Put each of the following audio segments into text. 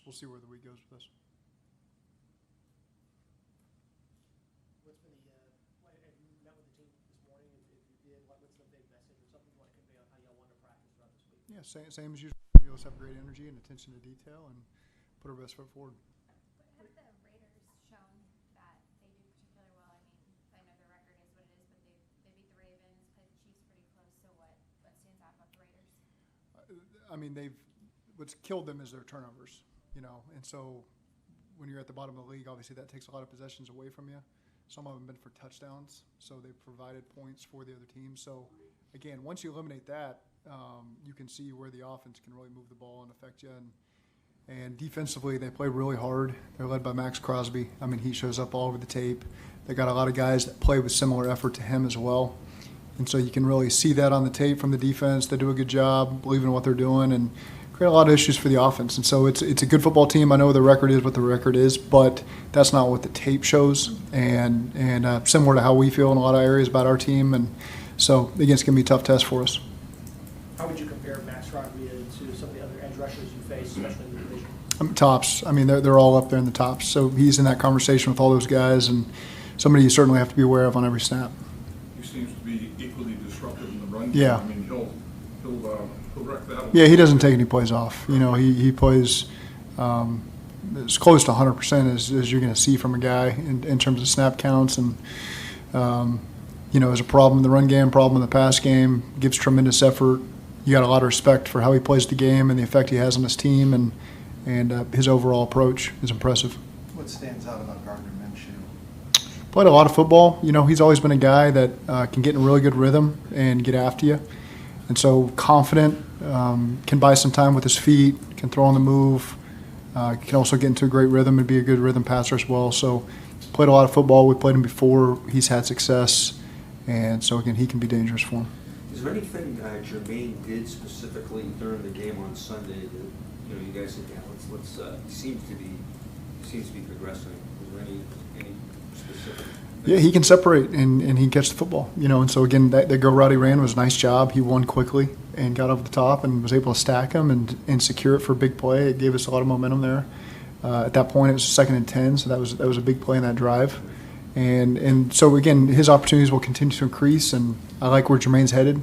we'll see where the week goes with this. What's been have you met with the team this morning? If you did, what's the big message or something you want to convey on how y'all want to practice throughout this week? Yeah, same as usual. We always have great energy and attention to detail and put our best foot forward. But have the Raiders shown that they do particularly well? I mean, I know their record is what it is, but they beat the Ravens, played the Chiefs pretty close. So what stands out about the Raiders? I mean, what's killed them is their turnovers, and so when you're at the bottom of the league, obviously that takes a lot of possessions away from you. Some of them have been for touchdowns, so they've provided points for the other team. So, again, once you eliminate that, you can see where the offense can really move the ball and affect you. And defensively, they play really hard. They're led by Max Crosby. I mean, he shows up all over the tape. They got a lot of guys that play with similar effort to him as well. And so you can really see that on the tape from the defense. They do a good job believing in what they're doing and create a lot of issues for the offense. And so it's a good football team. I know the record is what the record is, but that's not what the tape shows. And similar to how we feel in a lot of areas about our team. And so, again, it's going to be a tough test for us. How would you compare Max Crosby to some of the other edge rushers you face, especially in the division? Tops. I mean, they're all up there in the tops. So he's in that conversation with all those guys, and somebody you certainly have to be aware of on every snap. He seems to be equally disruptive in the run game. Yeah. I mean, he'll wreck that. Yeah, he doesn't take any plays off. He plays as close to 100% as you're going to see from a guy in terms of snap counts. And, as a problem in the run game, problem in the pass game, gives tremendous effort. You got a lot of respect for how he plays the game and the effect he has on his team, and his overall approach is impressive. What stands out about Gardner Minshew? Played a lot of football. He's always been a guy that can get in a really good rhythm and get after you. And so confident, can buy some time with his feet, can throw on the move, can also get into a great rhythm and be a good rhythm passer as well. So played a lot of football. We played him before. He's had success. And so, again, he can be dangerous for him. Is there anything Jermaine did specifically during the game on Sunday that you guys said, yeah, let's he seems to be progressing? Is there any specific? Yeah, he can separate and he can catch the football. And so again, that go route he ran was a nice job. He won quickly and got over the top and was able to stack him and secure it for a big play. It gave us a lot of momentum there. At that point, it was 2nd and 10, so that was a big play in that drive. And so, again, his opportunities will continue to increase, and I like where Jermaine's headed.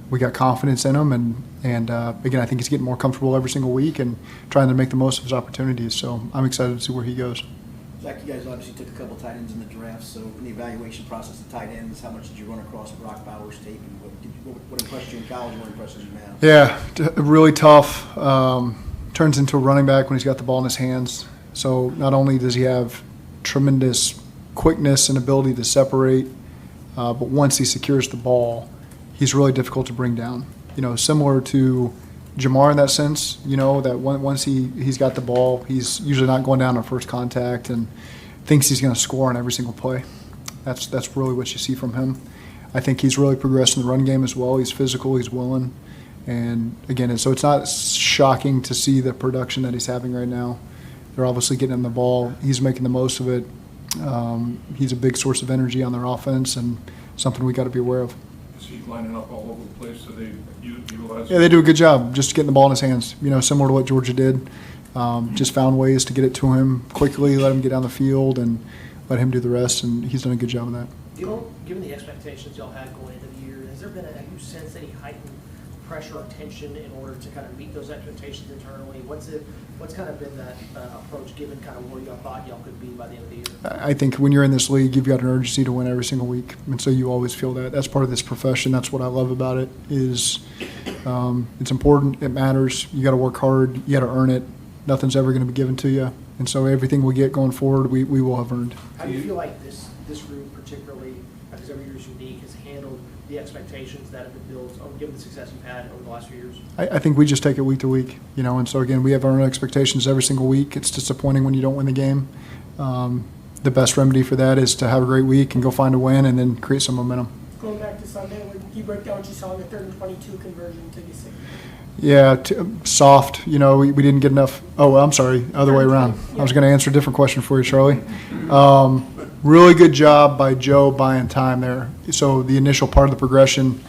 We got confidence in him, and again, I think he's getting more comfortable every single week and trying to make the most of his opportunities. So I'm excited to see where he goes. Zac, you guys obviously took a couple tight ends in the draft, so in the evaluation process of tight ends, how much did you run across Brock Bowers' tape, and what impressed you in college and what impressed you now? Yeah, really tough. Turns into a running back when he's got the ball in his hands. So not only does he have tremendous quickness and ability to separate, but once he secures the ball, he's really difficult to bring down. Similar to Jamar in that sense, that once he's got the ball, he's usually not going down on first contact and thinks he's going to score on every single play. That's really what you see from him. I think he's really progressed in the run game as well. He's physical, he's willing. And again, so it's not shocking to see the production that he's having right now. They're obviously getting him the ball. He's making the most of it. He's a big source of energy on their offense and something we got to be aware of. Is he lining up all over the place? So they utilize? Yeah, they do a good job just getting the ball in his hands. Similar to what Georgia did. Just found ways to get it to him quickly, let him get down the field, and let him do the rest. And he's done a good job of that. Given the expectations y'all had going into the year, have you sensed any heightened pressure or tension in order to kind of meet those expectations internally? What's kind of been that approach given kind of where y'all thought y'all could be by the end of the year? I think when you're in this league, you've got an urgency to win every single week, and so you always feel that. That's part of this profession. That's what I love about it. Is it's important. It matters. You got to work hard. You got to earn it. Nothing's ever going to be given to you, and so everything we get going forward, we will have earned. How do you feel like this group, particularly because every year is unique, has handled the expectations that have been built, given the success you've had over the last few years? I think we just take it week to week, and so again, we have our own expectations every single week. It's disappointing when you don't win the game. The best remedy for that is to have a great week and go find a win and then create some momentum. Going back to Sunday, when you break down what you saw in the 3rd and 22 conversion to be sick. Yeah, soft. We didn't get enough. Oh, I'm sorry, other way around. I was going to answer a different question for you, Charlie. Really good job by Joe buying time there. So the initial part of the progression,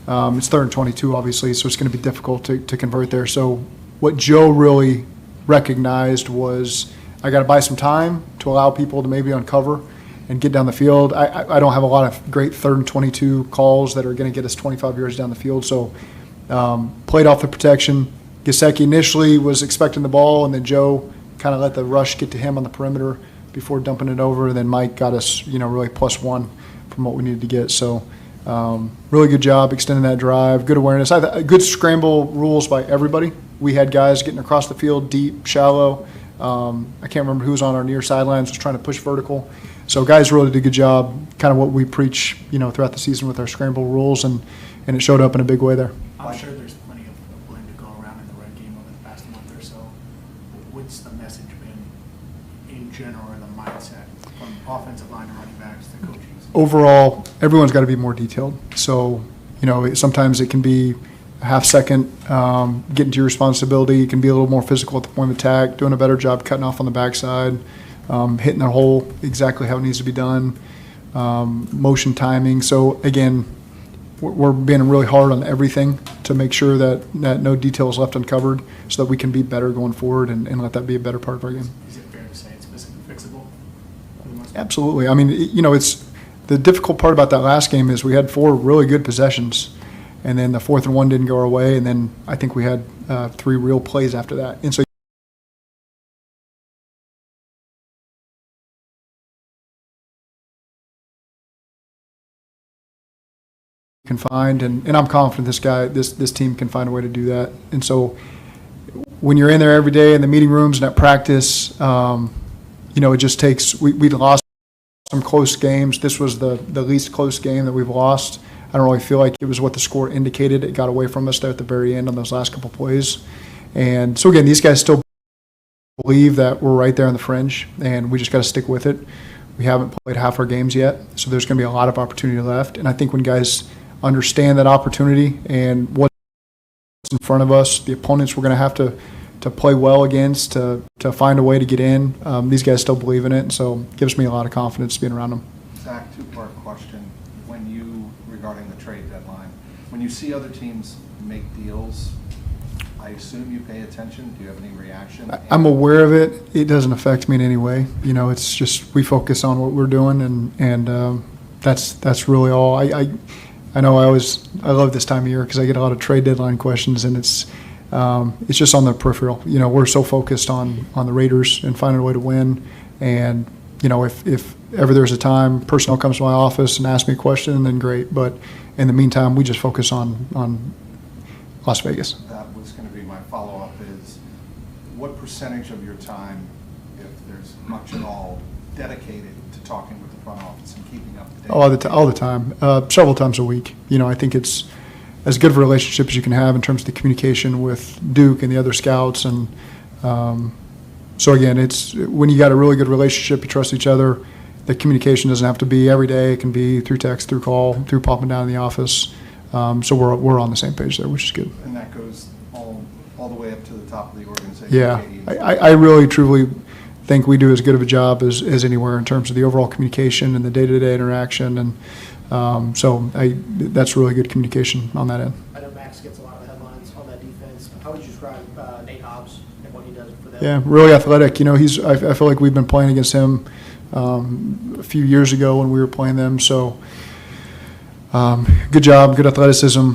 it's 3rd and 22, obviously, so it's going to be difficult to convert there. So what Joe really recognized was I got to buy some time to allow people to maybe uncover and get down the field. I don't have a lot of great 3rd and 22 calls that are going to get us 25 yards down the field. So played off the protection. Gesicki initially was expecting the ball, and then Joe kind of let the rush get to him on the perimeter before dumping it over. And then Mike got us, really +1 from what we needed to get. So really good job extending that drive. Good awareness. Good scramble rules by everybody. We had guys getting across the field, deep, shallow. I can't remember who was on our near sidelines, was trying to push vertical. So guys really did a good job, kind of what we preach, throughout the season with our scramble rules, and it showed up in a big way there. I'm sure there's plenty of blame to go around in the run game over the past month or so. What's the message been in general, or the mindset from offensive line to running backs to coaches? Overall, everyone's got to be more detailed. So, sometimes it can be a half second, getting to your responsibility. It can be a little more physical at the point of attack, doing a better job cutting off on the backside, hitting the hole exactly how it needs to be done, motion timing. So, again, we're being really hard on everything to make sure that no detail is left uncovered so that we can be better going forward and let that be a better part of our game. Is it fair to say it's fixable? Absolutely. I mean, it's the difficult part about that last game is we had 4 really good possessions, and then the 4th and 1 didn't go our way, and then I think we had 3 real plays after that. And so can find, and I'm confident this team can find a way to do that. And so when you're in there every day in the meeting rooms and at practice, it just takes, we lost some close games. This was the least close game that we've lost. I don't really feel like it was what the score indicated. It got away from us there at the very end on those last couple plays. And so again, these guys still believe that we're right there on the fringe, and we just got to stick with it. We haven't played half our games yet, so there's going to be a lot of opportunity left. And I think when guys understand that opportunity and what's in front of us, the opponents we're going to have to play well against, to find a way to get in, these guys still believe in it, and so it gives me a lot of confidence being around them. Zach, 2-part question. Regarding the trade deadline, when you see other teams make deals, I assume you pay attention. Do you have any reaction? I'm aware of it. It doesn't affect me in any way. It's just we focus on what we're doing, and that's really all. I know I love this time of year because I get a lot of trade deadline questions, and it's just on the peripheral. We're so focused on the Raiders and finding a way to win, and if ever there's a time personnel comes to my office and asks me a question, then great. But in the meantime, we just focus on Las Vegas. That was going to be my follow-up is, what percentage of your time, if there's much at all, dedicated to talking with the front office and keeping up to date? All the time, several times a week. I think it's as good of a relationship as you can have in terms of the communication with Duke and the other scouts. And so again, it's when you got a really good relationship, you trust each other. The communication doesn't have to be every day. It can be through text, through call, through popping down in the office. So we're on the same page there, which is good. And that goes all the way up to the top of the organization. Yeah, I really, truly think we do as good of a job as anywhere in terms of the overall communication and the day-to-day interaction. And so that's really good communication on that end. I know Max gets a lot of headlines on that defense. How would you describe Nate Hobbs and what he does for them? Yeah, really athletic. I feel like we've been playing against him a few years ago when we were playing them. So good job, good athleticism.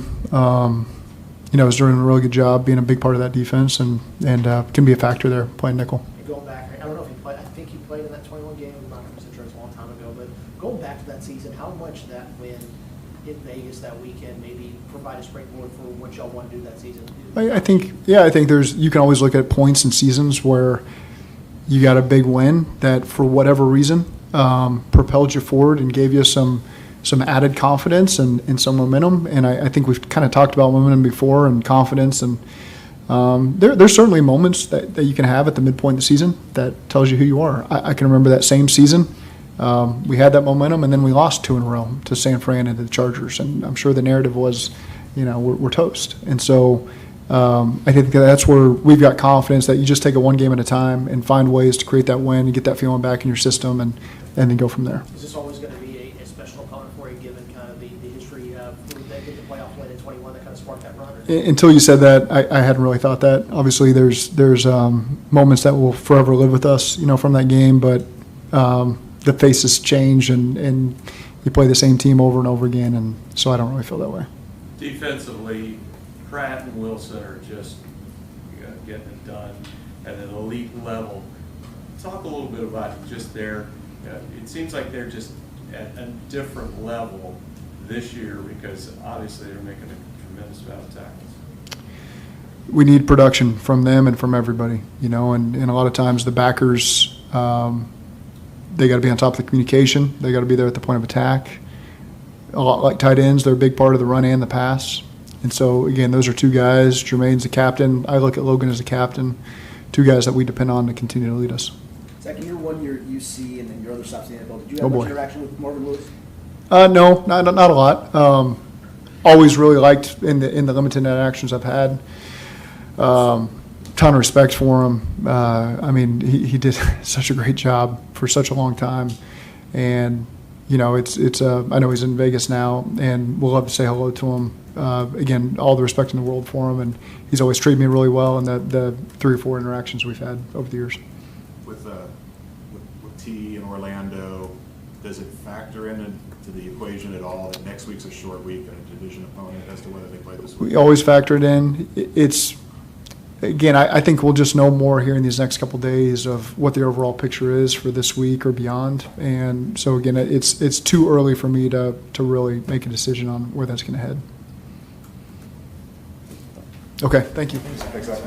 Is doing a really good job being a big part of that defense and can be a factor there playing nickel. And going back, I don't know if he played. I think he played in that 21 game. I'm not 100% sure, it's a long time ago. But going back to that season, how much that win in Vegas that weekend maybe provide a springboard for what y'all want to do that season? I think you can always look at points and seasons where you got a big win that for whatever reason propelled you forward and gave you some added confidence and some momentum. And I think we've kind of talked about momentum before and confidence. And there's certainly moments that you can have at the midpoint of the season that tells you who you are. I can remember that same season. We had that momentum, and then we lost 2 in a row to San Fran and to the Chargers. And I'm sure the narrative was, we're toast. And so I think that's where we've got confidence that you just take it one game at a time and find ways to create that win and get that feeling back in your system and then go from there. Is this always going to be a special opponent for you, given kind of the history you have with the playoff win in 21 that kind of sparked that run? Until you said that, I hadn't really thought that. Obviously, there's moments that will forever live with us, from that game. But the faces change, and you play the same team over and over again, and so I don't really feel that way. Defensively, Pratt and Wilson are just getting it done at an elite level. Talk a little bit about just their. It seems like they're just at a different level this year because obviously they're making a tremendous amount of tackles. We need production from them and from everybody, and a lot of times the backers, they got to be on top of the communication. They got to be there at the point of attack. A lot like tight ends, they're a big part of the run and the pass. And so, again, those are two guys. Jermaine's the captain. I look at Logan as the captain. Two guys that we depend on to continue to lead us. Zach, in your 1 year at UC and then your other stops in the NFL, did you Oh, have boy. much interaction with Marvin Lewis? No, not a lot. Always really liked in the limited interactions I've had. Ton of respect for him. I mean, he did such a great job for such a long time, and it's I know he's in Vegas now, and we'll love to say hello to him. Again, all the respect in the world for him, and he's always treated me really well in the 3 or 4 interactions we've had over the years. With T in Orlando, does it factor into the equation at all that next week's a short week and a division opponent as to whether they play this week? We always factor it in. It's again, I think we'll just know more here in these next couple of days of what the overall picture is for this week or beyond. And so again, it's too early for me to really make a decision on where that's going to head. Okay, thank you. Thanks, Zach.